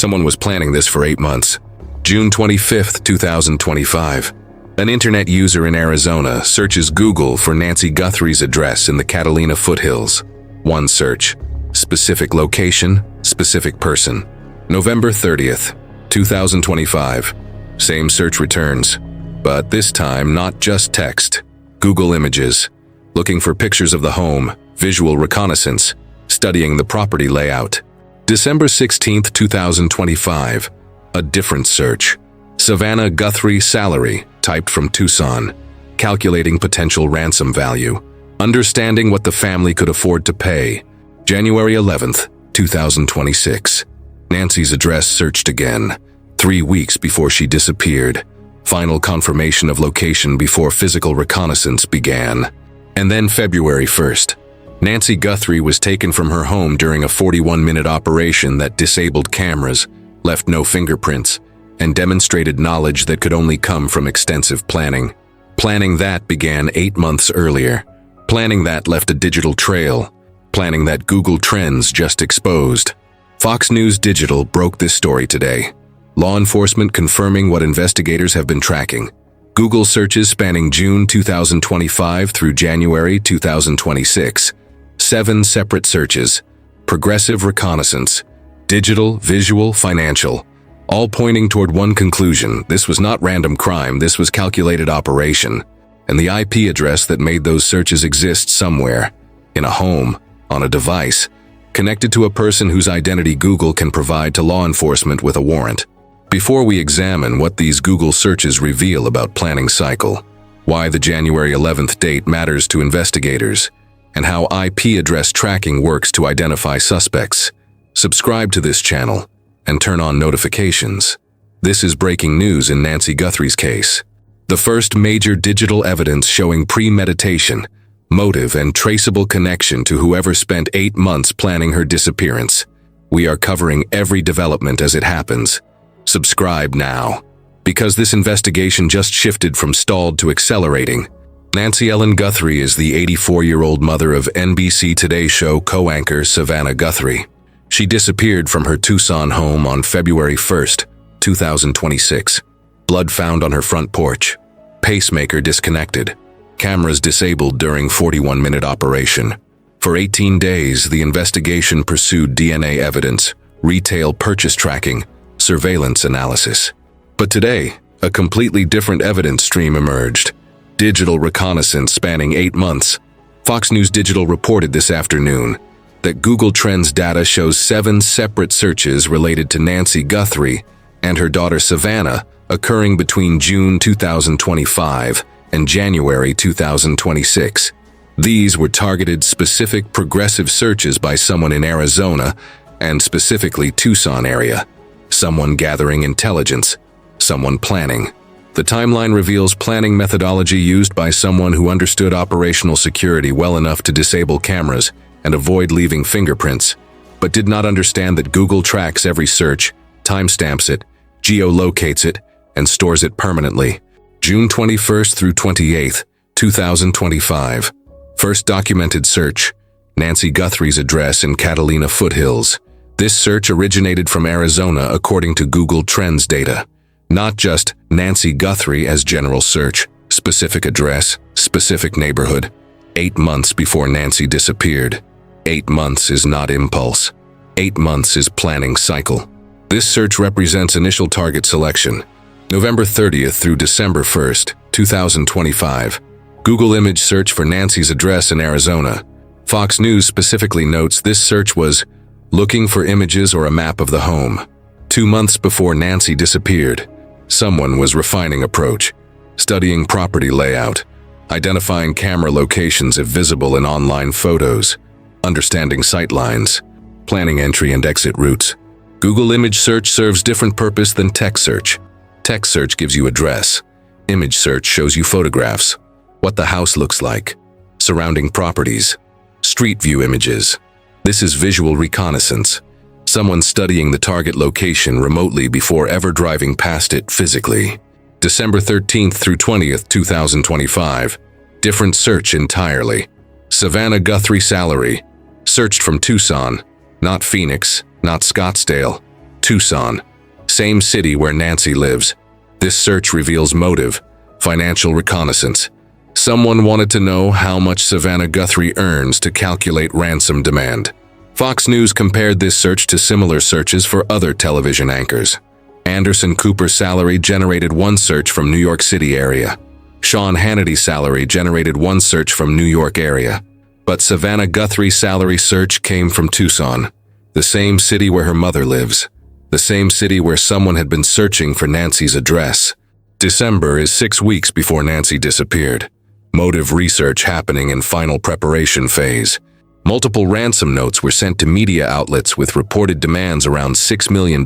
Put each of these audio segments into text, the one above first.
Someone was planning this for 8 months. June 25th, 2025. An internet user in Arizona searches Google for Nancy Guthrie's address in the Catalina foothills. One search. Specific location, specific person. November 30th, 2025. Same search returns, but this time not just text. Google Images. Looking for pictures of the home, visual reconnaissance, studying the property layout. December 16th, 2025. A different search. Savannah Guthrie salary, typed from Tucson. Calculating potential ransom value. Understanding what the family could afford to pay. January 11th, 2026. Nancy's address searched again. 3 weeks before she disappeared. Final confirmation of location before physical reconnaissance began. And then February 1st. Nancy Guthrie was taken from her home during a 41-minute operation that disabled cameras, left no fingerprints, and demonstrated knowledge that could only come from extensive planning. Planning that began 8 months earlier. Planning that left a digital trail. Planning that Google Trends just exposed. Fox News Digital broke this story today. Law enforcement confirming what investigators have been tracking. Google searches spanning June 2025 through January 2026. 7 separate searches. Progressive reconnaissance. Digital, visual, financial. All pointing toward one conclusion. This was not random crime, this was calculated operation. And the IP address that made those searches exists somewhere. In a home, on a device, connected to a person whose identity Google can provide to law enforcement with a warrant. Before we examine what these Google searches reveal about planning cycle, why the January 11th date matters to investigators, and how IP address tracking works to identify suspects, subscribe to this channel and turn on notifications. This is breaking news in Nancy Guthrie's case. The first major digital evidence showing premeditation, motive, and traceable connection to whoever spent 8 months planning her disappearance. We are covering every development as it happens. Subscribe now, because this investigation just shifted from stalled to accelerating. Nancy Ellen Guthrie is the 84-year-old mother of NBC Today Show co-anchor Savannah Guthrie. She disappeared from her Tucson home on February 1st, 2026. Blood found on her front porch. Pacemaker disconnected. Cameras disabled during 41-minute operation. For 18 days, the investigation pursued DNA evidence, retail purchase tracking, surveillance analysis. But today, a completely different evidence stream emerged. Digital reconnaissance spanning 8 months. Fox News Digital reported this afternoon that Google Trends data shows 7 separate searches related to Nancy Guthrie and her daughter Savannah occurring between June 2025 and January 2026. These were targeted specific progressive searches by someone in Arizona and specifically Tucson area. Someone gathering intelligence, someone planning. The timeline reveals planning methodology used by someone who understood operational security well enough to disable cameras and avoid leaving fingerprints, but did not understand that Google tracks every search, timestamps it, geolocates it, and stores it permanently. June 21st through 28th, 2025. First documented search, Nancy Guthrie's address in Catalina foothills. This search originated from Arizona according to Google Trends data. Not just Nancy Guthrie as general search, specific address, specific neighborhood. 8 months before Nancy disappeared. 8 months is not impulse. 8 months is planning cycle. This search represents initial target selection. November 30th through December 1st, 2025. Google image search for Nancy's address in Arizona. Fox News specifically notes this search was looking for images or a map of the home. 2 months before Nancy disappeared, someone was refining approach, studying property layout, identifying camera locations if visible in online photos, understanding sightlines, planning entry and exit routes. Google image search serves different purpose than text search. Text search gives you address. Image search shows you photographs, what the house looks like, surrounding properties, street view images. This is visual reconnaissance. Someone studying the target location remotely before ever driving past it physically. December 13th through 20th, 2025. Different search entirely. Savannah Guthrie salary. Searched from Tucson, not Phoenix, not Scottsdale. Tucson, same city where Nancy lives. This search reveals motive: financial reconnaissance. Someone wanted to know how much Savannah Guthrie earns to calculate ransom demand. Fox News compared this search to similar searches for other television anchors. Anderson Cooper's salary generated one search from New York City area. Sean Hannity's salary generated one search from New York area. But Savannah Guthrie's salary search came from Tucson, the same city where her mother lives, the same city where someone had been searching for Nancy's address. December is 6 weeks before Nancy disappeared. Motive research happening in final preparation phase. Multiple ransom notes were sent to media outlets with reported demands around $6 million.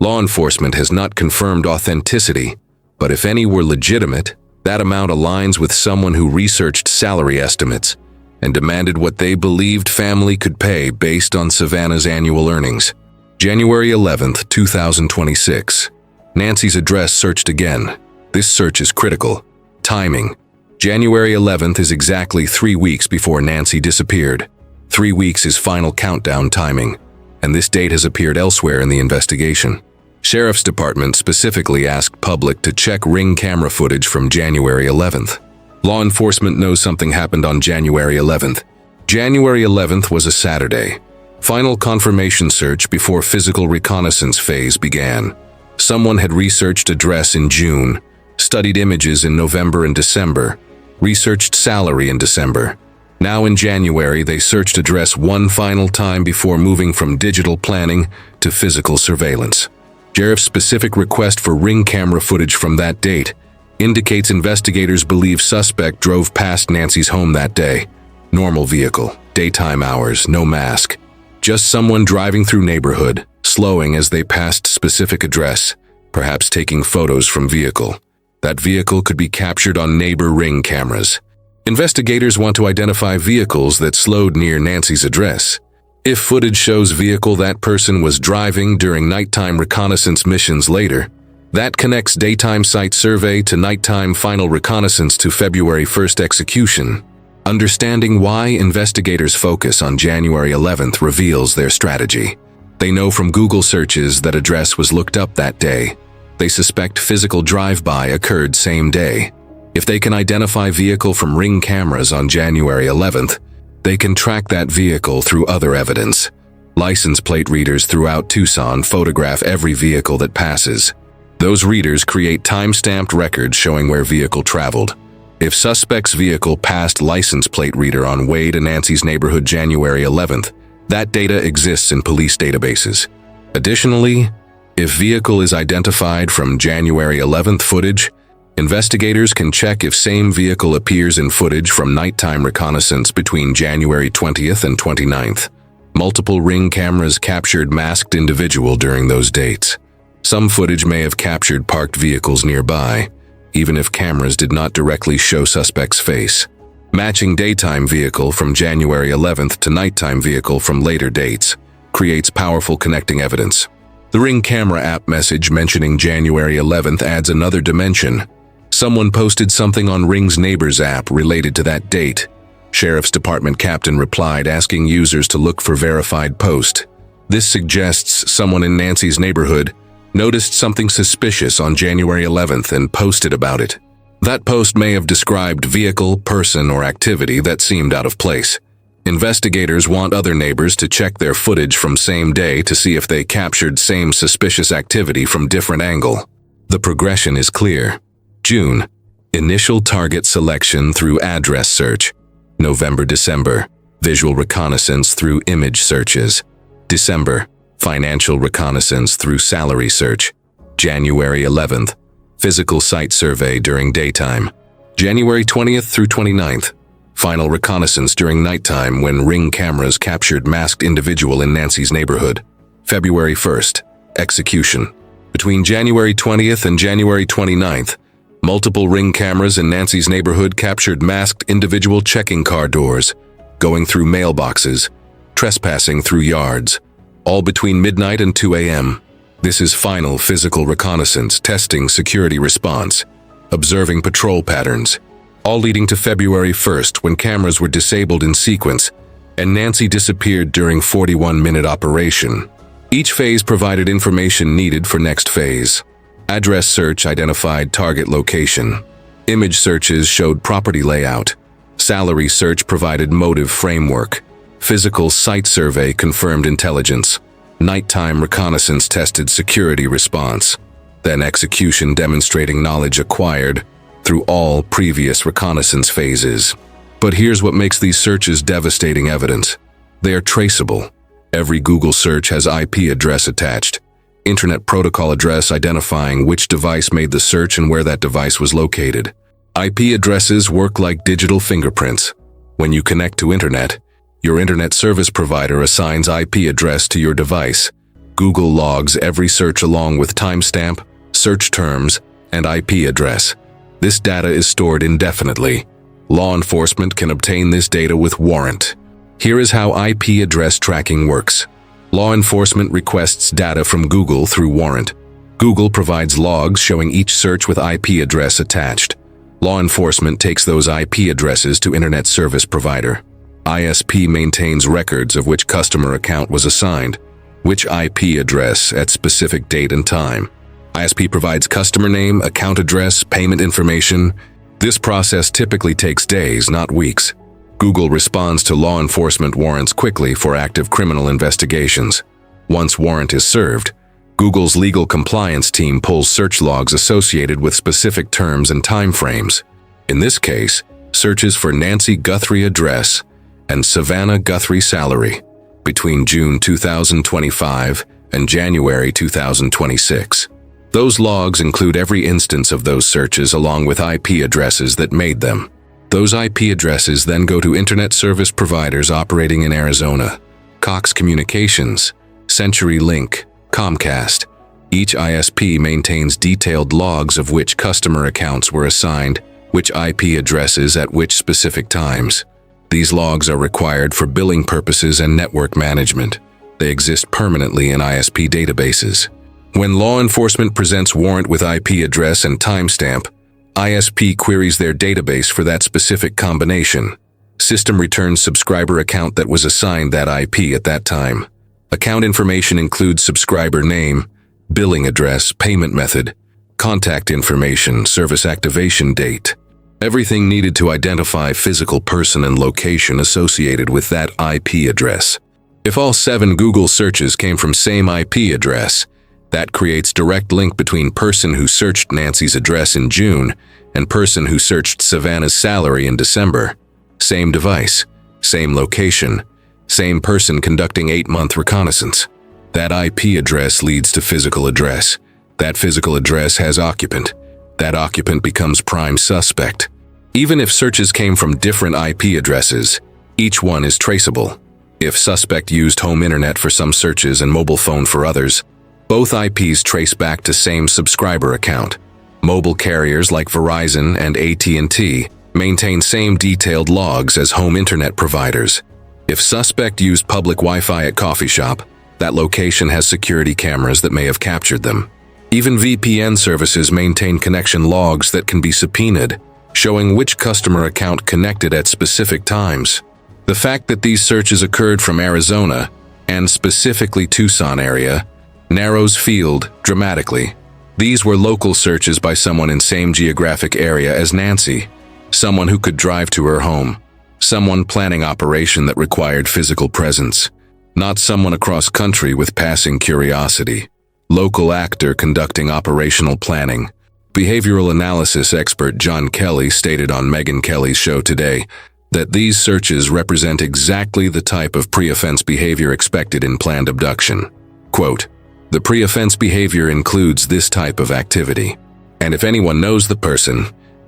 Law enforcement has not confirmed authenticity, but if any were legitimate, that amount aligns with someone who researched salary estimates and demanded what they believed family could pay based on Savannah's annual earnings. January 11th, 2026. Nancy's address searched again. This search is critical. Timing. January 11th is exactly 3 weeks before Nancy disappeared. 3 weeks is final countdown timing, and this date has appeared elsewhere in the investigation. Sheriff's Department specifically asked public to check Ring camera footage from January 11th. Law enforcement knows something happened on January 11th. January 11th was a Saturday. Final confirmation search before physical reconnaissance phase began. Someone had researched address in June, studied images in November and December, researched salary in December. Now in January, they searched address one final time before moving from digital planning to physical surveillance. Sheriff's specific request for Ring camera footage from that date indicates investigators believe suspect drove past Nancy's home that day. Normal vehicle, daytime hours, no mask. Just someone driving through neighborhood, slowing as they passed specific address, perhaps taking photos from vehicle. That vehicle could be captured on neighbor Ring cameras. Investigators want to identify vehicles that slowed near Nancy's address. If footage shows vehicle that person was driving during nighttime reconnaissance missions later, that connects daytime site survey to nighttime final reconnaissance to February 1st execution. Understanding why investigators focus on January 11th reveals their strategy. They know from Google searches that address was looked up that day. They suspect physical drive-by occurred same day. If they can identify vehicle from Ring cameras on January 11th, they can track that vehicle through other evidence. License plate readers throughout Tucson photograph every vehicle that passes. Those readers create time-stamped records showing where vehicle traveled. If suspect's vehicle passed license plate reader on way to Nancy's neighborhood January 11th, that data exists in police databases. Additionally, if vehicle is identified from January 11th footage, investigators can check if same vehicle appears in footage from nighttime reconnaissance between January 20th and 29th. Multiple Ring cameras captured masked individual during those dates. Some footage may have captured parked vehicles nearby, even if cameras did not directly show suspect's face. Matching daytime vehicle from January 11th to nighttime vehicle from later dates creates powerful connecting evidence. The Ring camera app message mentioning January 11th adds another dimension. Someone posted something on Ring's Neighbors app related to that date. Sheriff's Department captain replied asking users to look for verified post. This suggests someone in Nancy's neighborhood noticed something suspicious on January 11th and posted about it. That post may have described vehicle, person, or activity that seemed out of place. Investigators want other neighbors to check their footage from same day to see if they captured same suspicious activity from different angle. The progression is clear. June, initial target selection through address search. November-December, visual reconnaissance through image searches. December, financial reconnaissance through salary search. January 11th, physical site survey during daytime. January 20th through 29th, final reconnaissance during nighttime when Ring cameras captured masked individual in Nancy's neighborhood. February 1st, execution. Between January 20th and January 29th, multiple Ring cameras in Nancy's neighborhood captured masked individual checking car doors, going through mailboxes, trespassing through yards, all between midnight and 2 a.m. This is final physical reconnaissance, testing security response, observing patrol patterns, all leading to February 1st when cameras were disabled in sequence and Nancy disappeared during 41-minute operation. Each phase provided information needed for next phase. Address search identified target location. Image searches showed property layout. Salary search provided motive framework. Physical site survey confirmed intelligence. Nighttime reconnaissance tested security response. Then execution demonstrating knowledge acquired through all previous reconnaissance phases. But here's what makes these searches devastating evidence. They are traceable. Every Google search has IP address attached. Internet protocol address identifying which device made the search and where that device was located. IP addresses work like digital fingerprints. When you connect to internet, your internet service provider assigns IP address to your device. Google logs every search along with timestamp, search terms, and IP address. This data is stored indefinitely. Law enforcement can obtain this data with warrant. Here is how IP address tracking works. Law enforcement requests data from Google through warrant. Google provides logs showing each search with IP address attached. Law enforcement takes those IP addresses to internet service provider. ISP maintains records of which customer account was assigned, which IP address at specific date and time. ISP provides customer name, account address, payment information. This process typically takes days, not weeks. Google responds to law enforcement warrants quickly for active criminal investigations. Once warrant is served, Google's legal compliance team pulls search logs associated with specific terms and timeframes. In this case, searches for Nancy Guthrie address and Savannah Guthrie salary between June 2025 and January 2026. Those logs include every instance of those searches along with IP addresses that made them. Those IP addresses then go to internet service providers operating in Arizona: Cox Communications, CenturyLink, Comcast. Each ISP maintains detailed logs of which customer accounts were assigned, which IP addresses at which specific times. These logs are required for billing purposes and network management. They exist permanently in ISP databases. When law enforcement presents warrant with IP address and timestamp, ISP queries their database for that specific combination. System returns subscriber account that was assigned that IP at that time. Account information includes subscriber name, billing address, payment method, contact information, service activation date. Everything needed to identify physical person and location associated with that IP address. If all 7 Google searches came from same IP address, that creates direct link between person who searched Nancy's address in June and person who searched Savannah's salary in December. Same device, same location, same person conducting 8-month reconnaissance. That IP address leads to physical address. That physical address has occupant. That occupant becomes prime suspect. Even if searches came from different IP addresses, each one is traceable. If suspect used home internet for some searches and mobile phone for others, both IPs trace back to same subscriber account. Mobile carriers like Verizon and AT&T maintain same detailed logs as home internet providers. If suspect used public Wi-Fi at coffee shop, that location has security cameras that may have captured them. Even VPN services maintain connection logs that can be subpoenaed, showing which customer account connected at specific times. The fact that these searches occurred from Arizona, and specifically Tucson area, narrows field dramatically. These were local searches by someone in same geographic area as Nancy, someone who could drive to her home, someone planning operation that required physical presence, not someone across country with passing curiosity. Local actor conducting operational planning. Behavioral analysis expert John Kelly stated on Megyn Kelly's show today that these searches represent exactly the type of pre-offense behavior expected in planned abduction. Quote, "The pre-offense behavior includes this type of activity. And if anyone knows the person,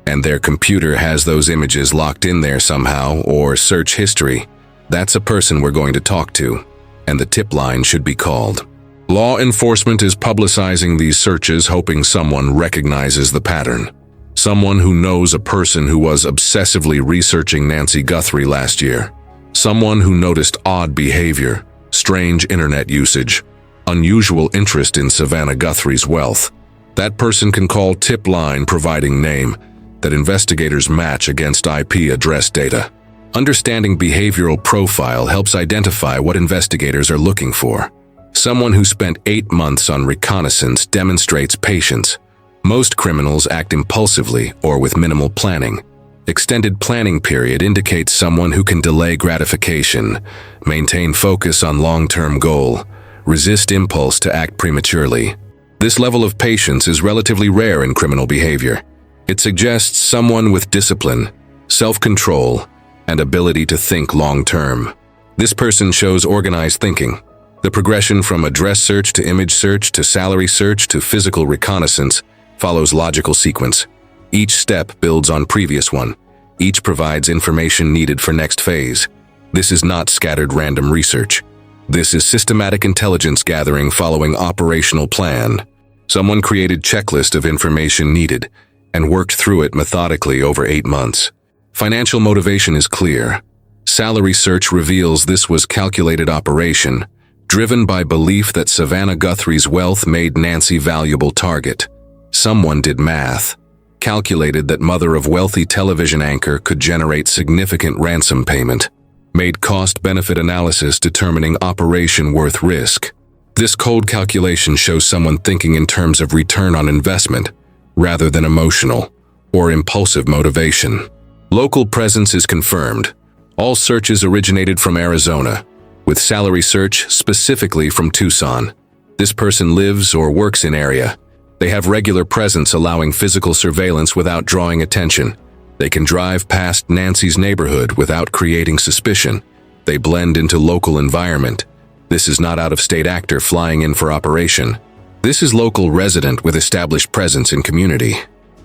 and their computer has those images locked in there somehow, or search history, that's a person we're going to talk to, and the tip line should be called." Law enforcement is publicizing these searches hoping someone recognizes the pattern. Someone who knows a person who was obsessively researching Nancy Guthrie last year. Someone who noticed odd behavior, strange internet usage, unusual interest in Savannah Guthrie's wealth. That person can call tip line providing name that investigators match against IP address data. Understanding behavioral profile helps identify what investigators are looking for. Someone who spent 8 months on reconnaissance demonstrates patience. Most criminals act impulsively or with minimal planning. Extended planning period indicates someone who can delay gratification, maintain focus on long-term goal, resist impulse to act prematurely. This level of patience is relatively rare in criminal behavior. It suggests someone with discipline, self-control, and ability to think long-term. This person shows organized thinking. The progression from address search to image search to salary search to physical reconnaissance follows logical sequence. Each step builds on previous one. Each provides information needed for next phase. This is not scattered random research. This is systematic intelligence gathering following operational plan. Someone created checklist of information needed and worked through it methodically over 8 months. Financial motivation is clear. Salary search reveals this was calculated operation, driven by belief that Savannah Guthrie's wealth made Nancy valuable target. Someone did math, calculated that mother of wealthy television anchor could generate significant ransom payment, made cost-benefit analysis determining operation worth risk. This cold calculation shows someone thinking in terms of return on investment, rather than emotional or impulsive motivation. Local presence is confirmed. All searches originated from Arizona, with salary search specifically from Tucson. This person lives or works in area. They have regular presence allowing physical surveillance without drawing attention. They can drive past Nancy's neighborhood without creating suspicion. They blend into local environment. This is not out-of-state actor flying in for operation. This is local resident with established presence in community.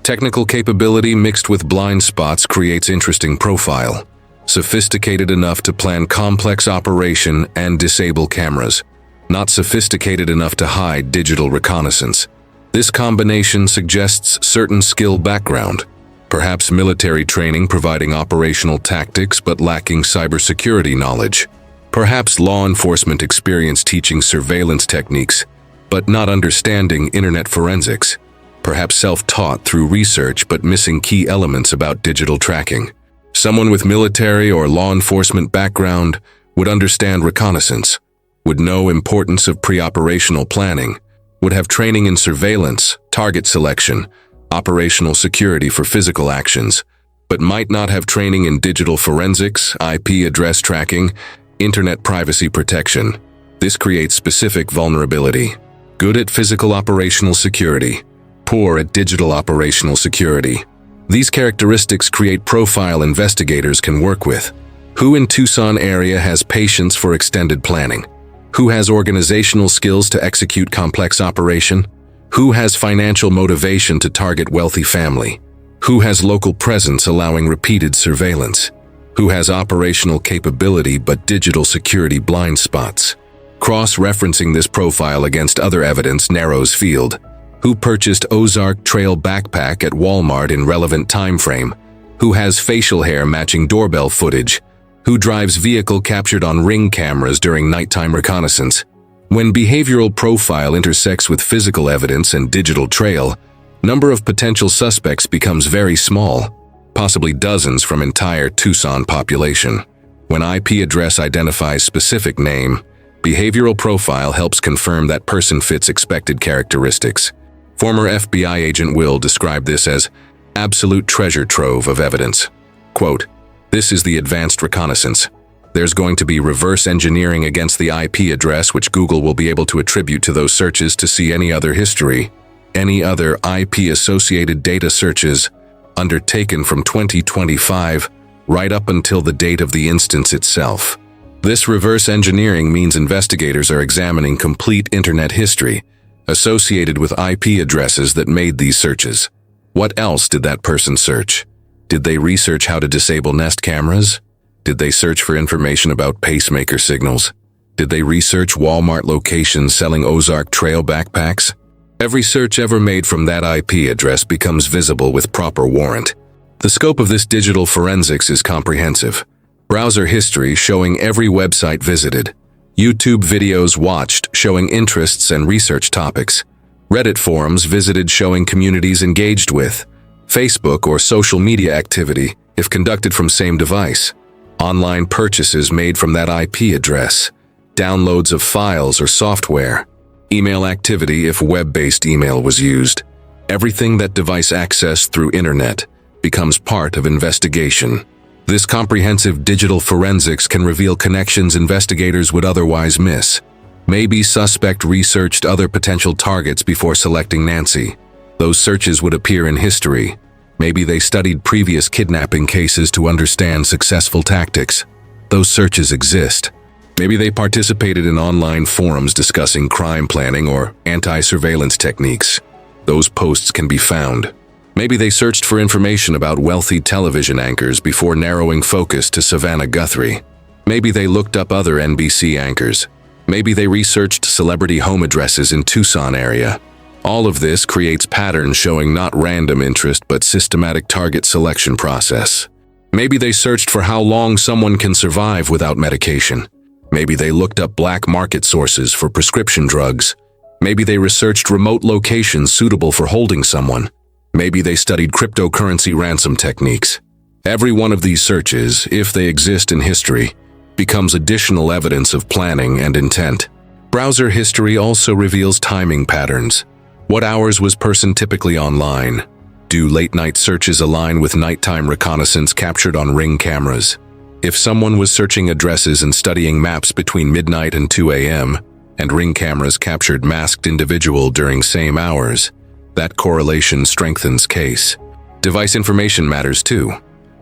Technical capability mixed with blind spots creates interesting profile. Sophisticated enough to plan complex operation and disable cameras. Not sophisticated enough to hide digital reconnaissance. This combination suggests certain skill background, perhaps military training providing operational tactics but lacking cybersecurity knowledge, perhaps law enforcement experience teaching surveillance techniques but not understanding internet forensics, perhaps self-taught through research but missing key elements about digital tracking. Someone with military or law enforcement background would understand reconnaissance, would know importance of pre-operational planning, would have training in surveillance, target selection, operational security for physical actions, but might not have training in digital forensics, IP address tracking, internet privacy protection. This creates specific vulnerability. Good at physical operational security, poor at digital operational security. These characteristics create profile investigators can work with. Who in Tucson area has patience for extended planning? Who has organizational skills to execute complex operation? Who has financial motivation to target wealthy family? Who has local presence allowing repeated surveillance? Who has operational capability but digital security blind spots? Cross-referencing this profile against other evidence narrows field. Who purchased Ozark Trail backpack at Walmart in relevant time frame? Who has facial hair matching doorbell footage? Who drives vehicle captured on Ring cameras during nighttime reconnaissance? When behavioral profile intersects with physical evidence and digital trail, number of potential suspects becomes very small, possibly dozens from entire Tucson population. When IP address identifies specific name, behavioral profile helps confirm that person fits expected characteristics. Former FBI agent Will described this as absolute treasure trove of evidence. Quote, "This is the advanced reconnaissance. There's going to be reverse engineering against the IP address which Google will be able to attribute to those searches to see any other history, any other IP-associated data searches undertaken from 2025 right up until the date of the instance itself. This reverse engineering means investigators are examining complete internet history associated with IP addresses that made these searches. What else did that person search? Did they research how to disable Nest cameras? Did they search for information about pacemaker signals? Did they research Walmart locations selling Ozark Trail backpacks? Every search ever made from that IP address becomes visible with proper warrant. The scope of this digital forensics is comprehensive. Browser history showing every website visited. YouTube videos watched showing interests and research topics. Reddit forums visited showing communities engaged with. Facebook or social media activity if conducted from same device. Online purchases made from that IP address. downloads of files or software, email activity if web-based email was used. Everything that device accessed through internet becomes part of investigation. This comprehensive digital forensics can reveal connections investigators would otherwise miss. Maybe suspect researched other potential targets before selecting Nancy. Those searches would appear in history. Maybe they studied previous kidnapping cases to understand successful tactics. Those searches exist. Maybe they participated in online forums discussing crime planning or anti-surveillance techniques. Those posts can be found. Maybe they searched for information about wealthy television anchors before narrowing focus to Savannah Guthrie. Maybe they looked up other NBC anchors. Maybe they researched celebrity home addresses in Tucson area. All of this creates patterns showing not random interest but systematic target selection process. Maybe they searched for how long someone can survive without medication. Maybe they looked up black market sources for prescription drugs. Maybe they researched remote locations suitable for holding someone. Maybe they studied cryptocurrency ransom techniques. Every one of these searches, if they exist in history, becomes additional evidence of planning and intent. Browser history also reveals timing patterns. What hours was person typically online? Do late-night searches align with nighttime reconnaissance captured on Ring cameras? If someone was searching addresses and studying maps between midnight and 2 a.m., and Ring cameras captured masked individual during same hours, that correlation strengthens case. Device information matters too.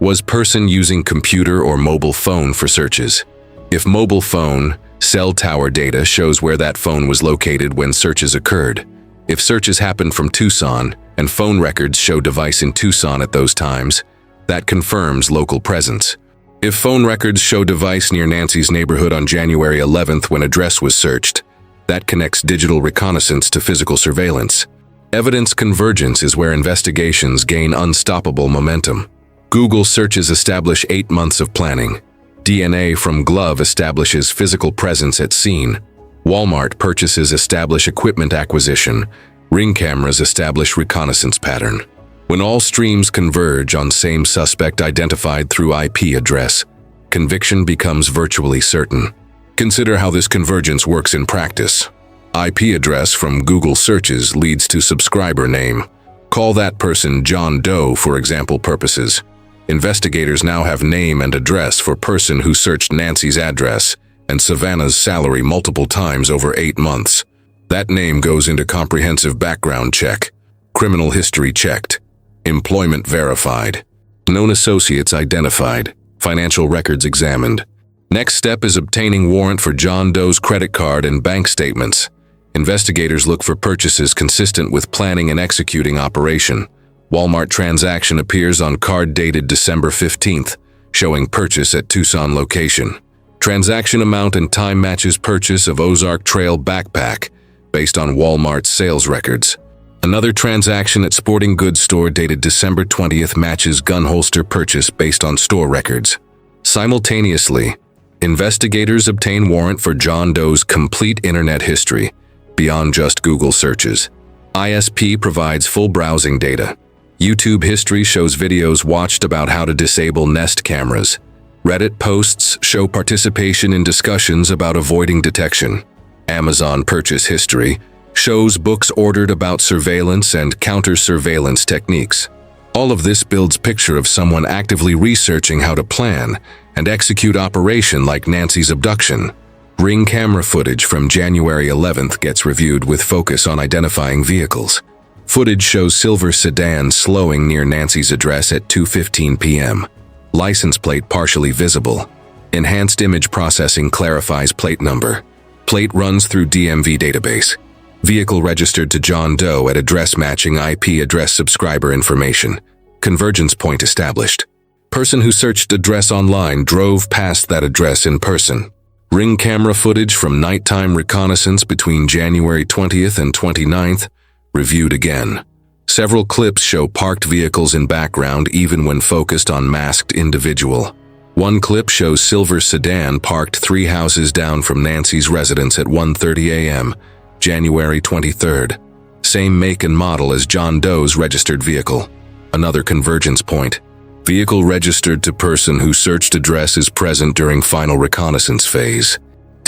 Was person using computer or mobile phone for searches? If mobile phone, cell tower data shows where that phone was located when searches occurred. If searches happened from Tucson and phone records show device in Tucson at those times, that confirms local presence. If phone records show device near Nancy's neighborhood on January 11th when address was searched, that connects digital reconnaissance to physical surveillance. Evidence convergence is where investigations gain unstoppable momentum. Google searches establish 8 months of planning. DNA from glove establishes physical presence at scene. Walmart purchases establish equipment acquisition. Ring cameras establish reconnaissance pattern. When all streams converge on same suspect identified through IP address, conviction becomes virtually certain. Consider how this convergence works in practice. IP address from Google searches leads to subscriber name. Call that person John Doe for example purposes. Investigators now have name and address for person who searched Nancy's address and Savannah's salary multiple times over 8 months. That name goes into comprehensive background check, criminal history checked, employment verified, known associates identified, financial records examined. Next step is obtaining warrant for John Doe's credit card and bank statements. Investigators look for purchases consistent with planning and executing operation. Walmart transaction appears on card dated December 15th, showing purchase at Tucson location. Transaction amount and time matches purchase of Ozark Trail backpack based on Walmart's sales records. Another transaction at sporting goods store dated December 20th matches gun holster purchase based on store records. Simultaneously, investigators obtain warrant for John Doe's complete internet history, beyond just Google searches. ISP provides full browsing data. YouTube history shows videos watched about how to disable Nest cameras. Reddit posts show participation in discussions about avoiding detection. Amazon purchase history shows books ordered about surveillance and counter-surveillance techniques. All of this builds picture of someone actively researching how to plan and execute operation like Nancy's abduction. Ring camera footage from January 11th gets reviewed with focus on identifying vehicles. Footage shows silver sedan slowing near Nancy's address at 2:15 p.m. License plate partially visible. Enhanced image processing clarifies plate number. Plate runs through DMV database. Vehicle registered to John Doe at address matching IP address subscriber information. Convergence point established. Person who searched address online drove past that address in person. Ring camera footage from nighttime reconnaissance between January 20th and 29th, reviewed again. Several clips show parked vehicles in background even when focused on masked individual. One clip shows silver sedan parked 3 houses down from Nancy's residence at 1:30 a.m., January 23rd. Same make and model as John Doe's registered vehicle. Another convergence point. Vehicle registered to person who searched address is present during final reconnaissance phase.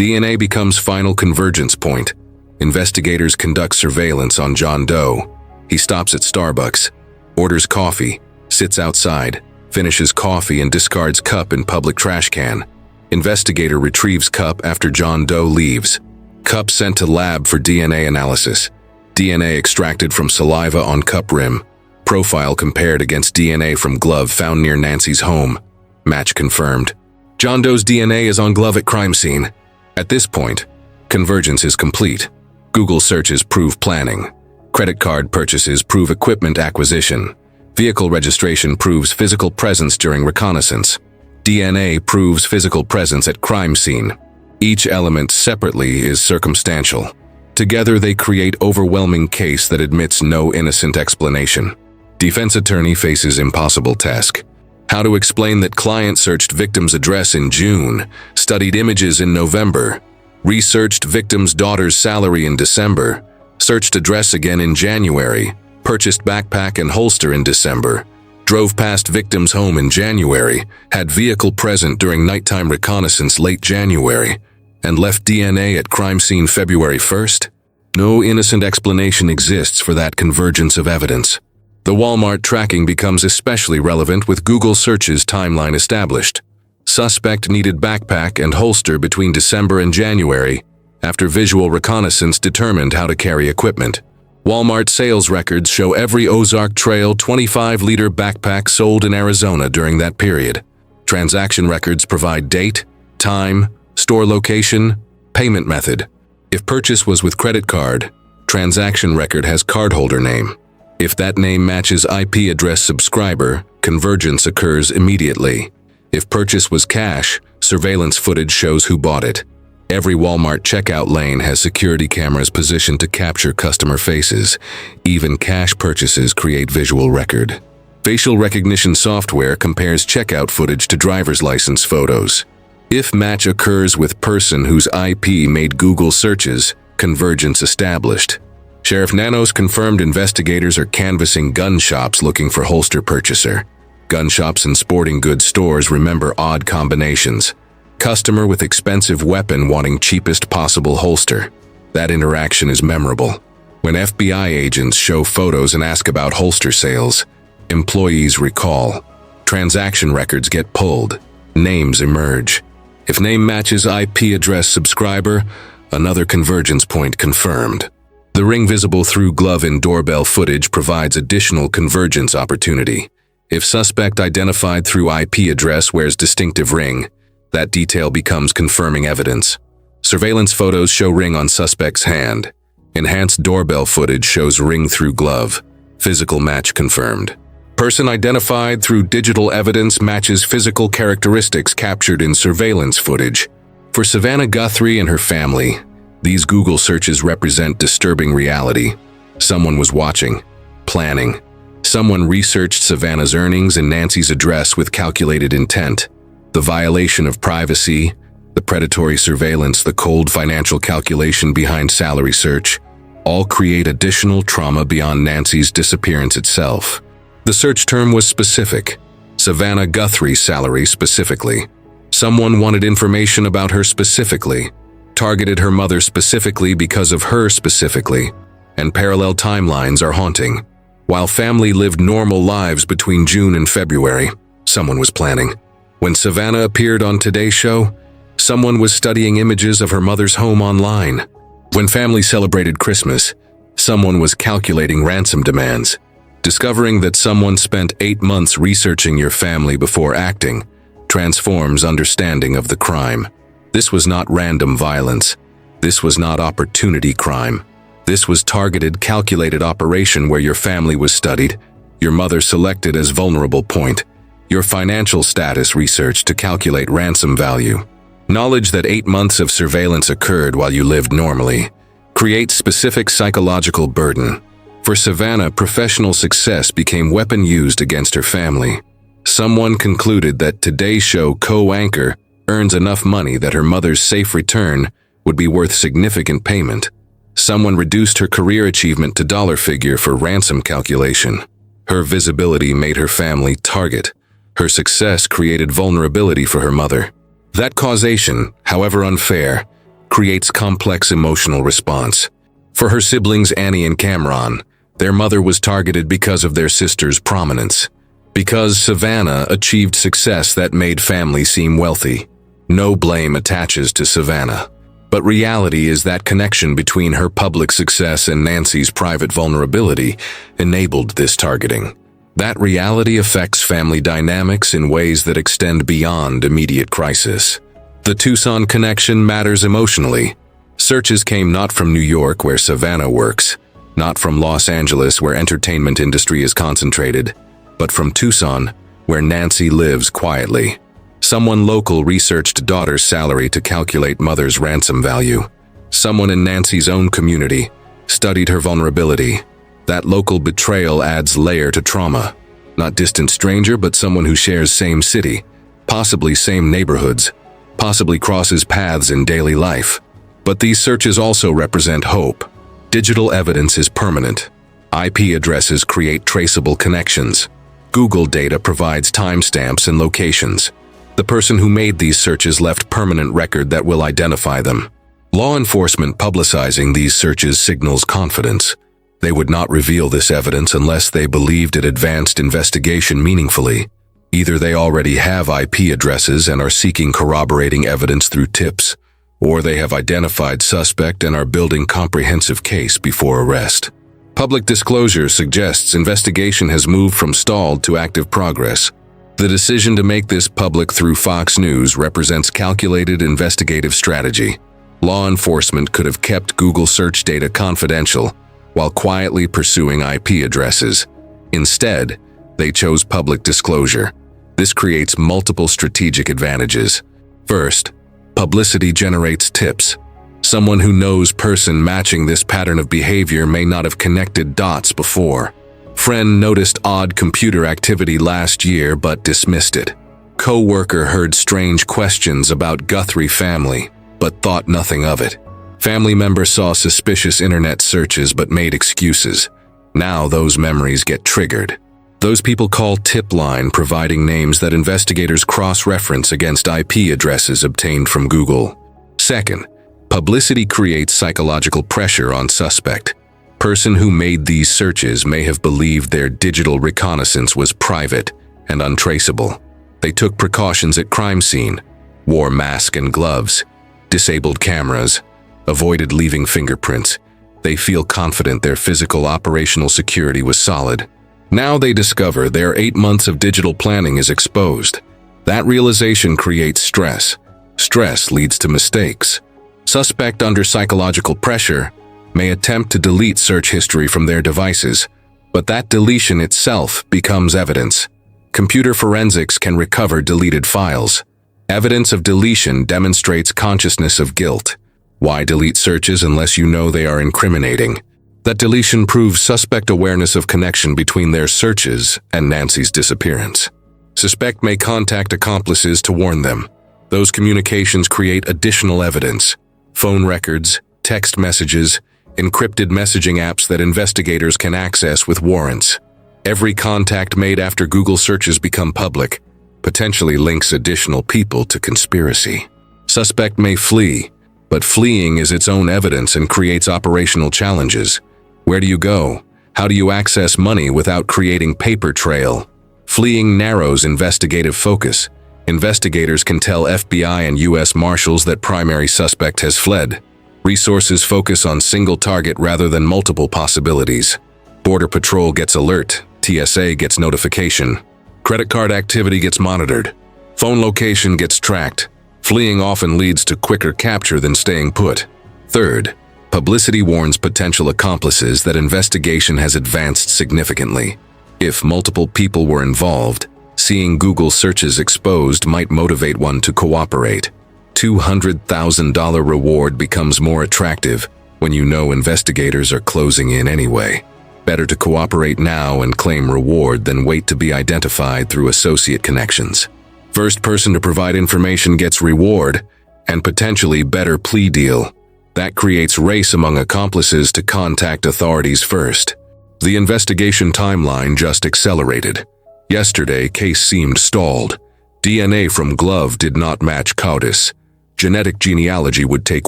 DNA becomes final convergence point. Investigators conduct surveillance on John Doe. He stops at Starbucks, orders coffee, sits outside, finishes coffee and discards cup in public trash can. Investigator retrieves cup after John Doe leaves. Cup sent to lab for DNA analysis. DNA extracted from saliva on cup rim. Profile compared against DNA from glove found near Nancy's home. Match confirmed. John Doe's DNA is on glove at crime scene. At this point, convergence is complete. Google searches prove planning. Credit card purchases prove equipment acquisition. Vehicle registration proves physical presence during reconnaissance. DNA proves physical presence at crime scene. Each element separately is circumstantial. Together they create overwhelming case that admits no innocent explanation. Defense attorney faces impossible task. How to explain that client searched victim's address in June, studied images in November, researched victim's daughter's salary in December, searched address again in January, purchased backpack and holster in December, drove past victim's home in January, had vehicle present during nighttime reconnaissance late January, and left DNA at crime scene February 1st? No innocent explanation exists for that convergence of evidence. The Walmart tracking becomes especially relevant with Google searches timeline established. Suspect needed backpack and holster between December and January, after visual reconnaissance determined how to carry equipment. Walmart sales records show every Ozark Trail 25-liter backpack sold in Arizona during that period. Transaction records provide date, time, store location, payment method. If purchase was with credit card, transaction record has cardholder name. If that name matches IP address subscriber, convergence occurs immediately. If purchase was cash, surveillance footage shows who bought it. Every Walmart checkout lane has security cameras positioned to capture customer faces. Even cash purchases create visual record. Facial recognition software compares checkout footage to driver's license photos. If match occurs with person whose IP made Google searches, convergence established. Sheriff Nanos confirmed investigators are canvassing gun shops looking for holster purchaser. Gun shops and sporting goods stores remember odd combinations. Customer with expensive weapon wanting cheapest possible holster. That interaction is memorable. When FBI agents show photos and ask about holster sales, employees recall. Transaction records get pulled. Names emerge. If name matches IP address subscriber, another convergence point confirmed. The ring visible through glove and doorbell footage provides additional convergence opportunity. If suspect identified through IP address wears distinctive ring, that detail becomes confirming evidence. Surveillance photos show ring on suspect's hand. Enhanced doorbell footage shows ring through glove. Physical match confirmed. Person identified through digital evidence matches physical characteristics captured in surveillance footage. For Savannah Guthrie and her family, these Google searches represent disturbing reality. Someone was watching, planning. Someone researched Savannah's earnings and Nancy's address with calculated intent. The violation of privacy, the predatory surveillance, the cold financial calculation behind salary search, all create additional trauma beyond Nancy's disappearance itself. The search term was specific. Savannah Guthrie's salary specifically. Someone wanted information about her specifically, targeted her mother specifically because of her specifically, and parallel timelines are haunting. While family lived normal lives between June and February, someone was planning. When Savannah appeared on Today's Show, someone was studying images of her mother's home online. When family celebrated Christmas, someone was calculating ransom demands. Discovering that someone spent 8 months researching your family before acting transforms understanding of the crime. This was not random violence. This was not opportunity crime. This was targeted, calculated operation where your family was studied, your mother selected as vulnerable point, your financial status researched to calculate ransom value. Knowledge that 8 months of surveillance occurred while you lived normally creates specific psychological burden. For Savannah, professional success became weapon used against her family. Someone concluded that Today's Show co-anchor earns enough money that her mother's safe return would be worth significant payment. Someone reduced her career achievement to dollar figure for ransom calculation. Her visibility made her family target. Her success created vulnerability for her mother. That causation, however unfair, creates complex emotional response. For her siblings Annie and Cameron, their mother was targeted because of their sister's prominence. Because Savannah achieved success that made family seem wealthy. No blame attaches to Savannah. But reality is that connection between her public success and Nancy's private vulnerability enabled this targeting. That reality affects family dynamics in ways that extend beyond immediate crisis. The Tucson connection matters emotionally. Searches came not from New York, where Savannah works, not from Los Angeles, where entertainment industry is concentrated, but from Tucson, where Nancy lives quietly. Someone local researched daughter's salary to calculate mother's ransom value. Someone in Nancy's own community studied her vulnerability. That local betrayal adds layer to trauma. Not distant stranger, but someone who shares same city, possibly same neighborhoods, possibly crosses paths in daily life. But these searches also represent hope. Digital evidence is permanent. IP addresses create traceable connections. Google data provides timestamps and locations. The person who made these searches left permanent record that will identify them. Law enforcement publicizing these searches signals confidence. They would not reveal this evidence unless they believed it advanced investigation meaningfully. Either they already have IP addresses and are seeking corroborating evidence through tips, or they have identified suspect and are building comprehensive case before arrest. Public disclosure suggests investigation has moved from stalled to active progress. The decision to make this public through Fox News represents calculated investigative strategy. Law enforcement could have kept Google search data confidential while quietly pursuing IP addresses. Instead, they chose public disclosure. This creates multiple strategic advantages. First, publicity generates tips. Someone who knows person matching this pattern of behavior may not have connected dots before. Friend noticed odd computer activity last year but dismissed it. Co-worker heard strange questions about Guthrie family but thought nothing of it. Family member saw suspicious internet searches but made excuses. Now those memories get triggered. Those people call tip line, providing names that investigators cross-reference against IP addresses obtained from Google. Second, publicity creates psychological pressure on suspect. Person who made these searches may have believed their digital reconnaissance was private and untraceable. They took precautions at crime scene, wore mask and gloves, disabled cameras, avoided leaving fingerprints. They feel confident their physical operational security was solid. Now they discover their 8 months of digital planning is exposed. That realization creates stress. Stress leads to mistakes. Suspect under psychological pressure may attempt to delete search history from their devices, but that deletion itself becomes evidence. Computer forensics can recover deleted files. Evidence of deletion demonstrates consciousness of guilt. Why delete searches unless you know they are incriminating? That deletion proves suspect awareness of connection between their searches and Nancy's disappearance. Suspect may contact accomplices to warn them. Those communications create additional evidence. Phone records, text messages, encrypted messaging apps that investigators can access with warrants. Every contact made after Google searches become public, potentially links additional people to conspiracy. Suspect may flee, but fleeing is its own evidence and creates operational challenges. Where do you go? How do you access money without creating paper trail? Fleeing narrows investigative focus. Investigators can tell FBI and U.S. Marshals that primary suspect has fled. Resources focus on single target rather than multiple possibilities. Border Patrol gets alert, TSA gets notification. Credit card activity gets monitored. Phone location gets tracked. Fleeing often leads to quicker capture than staying put. Third, publicity warns potential accomplices that investigation has advanced significantly. If multiple people were involved, seeing Google searches exposed might motivate one to cooperate. $200,000 reward becomes more attractive when you know investigators are closing in anyway. Better to cooperate now and claim reward than wait to be identified through associate connections. First person to provide information gets reward and potentially better plea deal. That creates race among accomplices to contact authorities first. The investigation timeline just accelerated. Yesterday, case seemed stalled. DNA from glove did not match CODIS. Genetic genealogy would take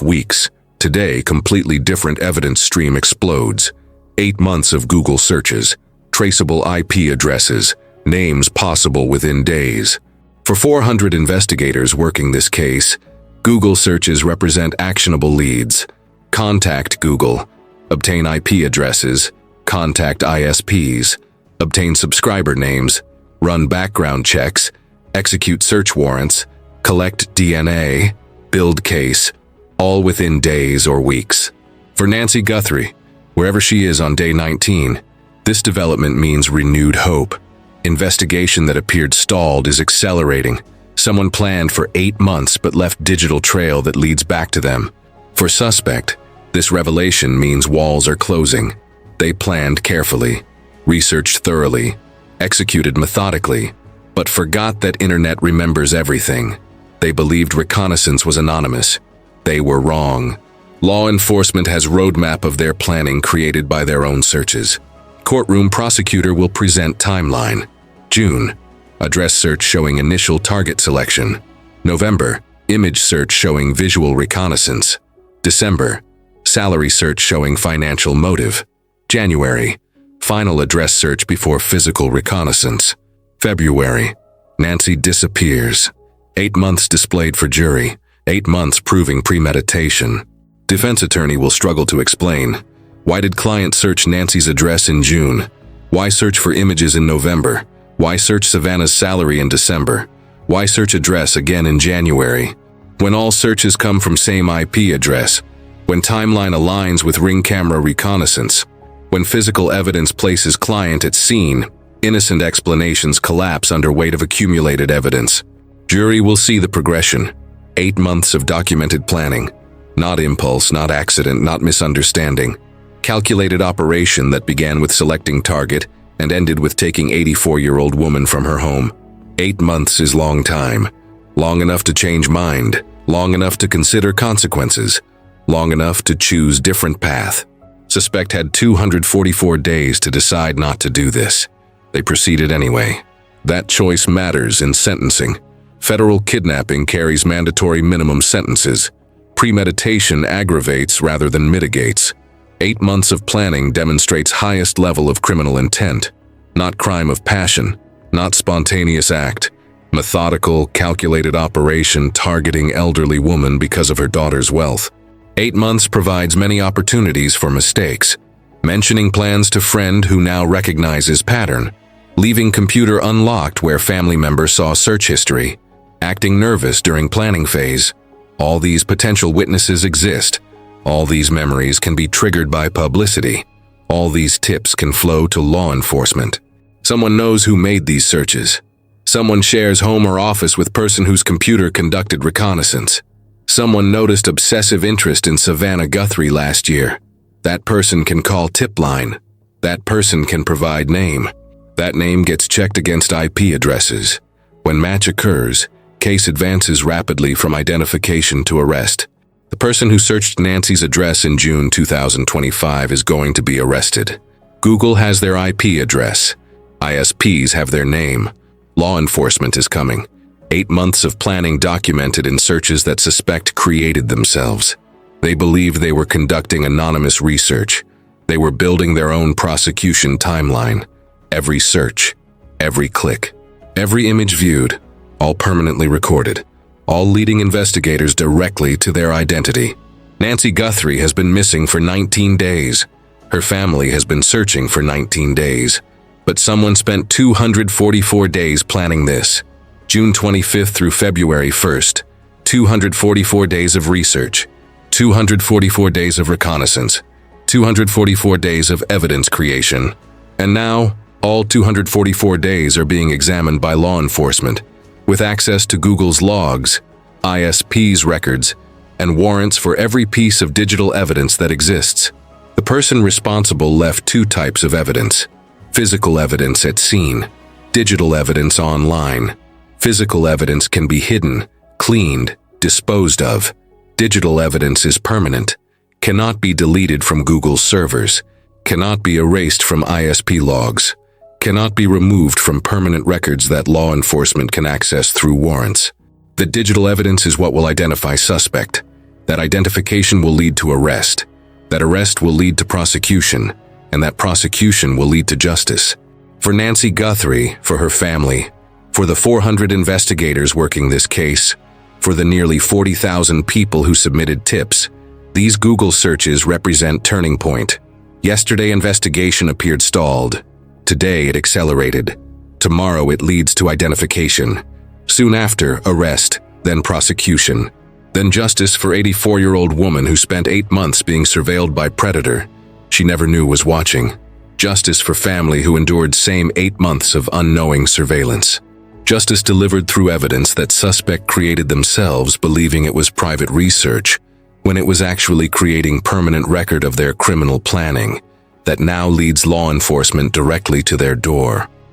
weeks. Today, completely different evidence stream explodes. 8 months of Google searches, traceable IP addresses, names possible within days. For 400 investigators working this case, Google searches represent actionable leads. Contact Google, obtain IP addresses, contact ISPs, obtain subscriber names, run background checks, execute search warrants, collect DNA, build case, all within days or weeks. For Nancy Guthrie, wherever she is on day 19, this development means renewed hope. Investigation that appeared stalled is accelerating. Someone planned for 8 months but left digital trail that leads back to them. For suspect, this revelation means walls are closing. They planned carefully, researched thoroughly, executed methodically, but forgot that internet remembers everything. They believed reconnaissance was anonymous. They were wrong. Law enforcement has roadmap of their planning created by their own searches. Courtroom prosecutor will present timeline. June, address search showing initial target selection. November, image search showing visual reconnaissance. December, salary search showing financial motive. January, final address search before physical reconnaissance. February, Nancy disappears. 8 months displayed for jury. 8 months proving premeditation. Defense attorney will struggle to explain. Why did client search Nancy's address in June? Why search for images in November? Why search Savannah's salary in December? Why search address again in January? When all searches come from same IP address. When timeline aligns with ring camera reconnaissance. When physical evidence places client at scene, innocent explanations collapse under weight of accumulated evidence. Jury will see the progression. 8 months of documented planning. Not impulse, not accident, not misunderstanding. Calculated operation that began with selecting target and ended with taking 84-year-old woman from her home. 8 months is long time. Long enough to change mind. Long enough to consider consequences. Long enough to choose different path. Suspect had 244 days to decide not to do this. They proceeded anyway. That choice matters in sentencing. Federal kidnapping carries mandatory minimum sentences. Premeditation aggravates rather than mitigates. 8 months of planning demonstrates highest level of criminal intent. Not crime of passion, not spontaneous act. Methodical, calculated operation targeting elderly woman because of her daughter's wealth. 8 months provides many opportunities for mistakes. Mentioning plans to friend who now recognizes pattern. Leaving computer unlocked where family member saw search history. Acting nervous during planning phase. All these potential witnesses exist. All these memories can be triggered by publicity. All these tips can flow to law enforcement. Someone knows who made these searches. Someone shares home or office with person whose computer conducted reconnaissance. Someone noticed obsessive interest in Savannah Guthrie last year. That person can call tip line. That person can provide name. That name gets checked against IP addresses. When match occurs, case advances rapidly from identification to arrest. The person who searched Nancy's address in June 2025 is going to be arrested. Google has their IP address. ISPs have their name. Law enforcement is coming. 8 months of planning documented in searches that suspect created themselves. They believed they were conducting anonymous research. They were building their own prosecution timeline. Every search, every click, every image viewed, all permanently recorded, all leading investigators directly to their identity. Nancy Guthrie has been missing for 19 days. Her family has been searching for 19 days. But someone spent 244 days planning this. June 25th through February 1st, 244 days of research, 244 days of reconnaissance, 244 days of evidence creation. And now, all 244 days are being examined by law enforcement, with access to Google's logs, ISPs records, and warrants for every piece of digital evidence that exists. The person responsible left 2 types of evidence: physical evidence at scene, digital evidence online. Physical evidence can be hidden, cleaned, disposed of. Digital evidence is permanent, cannot be deleted from Google's servers, cannot be erased from ISP logs, cannot be removed from permanent records that law enforcement can access through warrants. That digital evidence is what will identify suspect. That identification will lead to arrest. That arrest will lead to prosecution. And that prosecution will lead to justice. For Nancy Guthrie, for her family, for the 400 investigators working this case, for the nearly 40,000 people who submitted tips, these Google searches represent turning point. Yesterday, investigation appeared stalled. Today, it accelerated. Tomorrow, it leads to identification. Soon after, arrest, then prosecution. Then justice for 84-year-old woman who spent 8 months being surveilled by predator she never knew was watching. Justice for family who endured same 8 months of unknowing surveillance. Justice delivered through evidence that suspect created themselves believing it was private research, when it was actually creating permanent record of their criminal planning that now leads law enforcement directly to their door.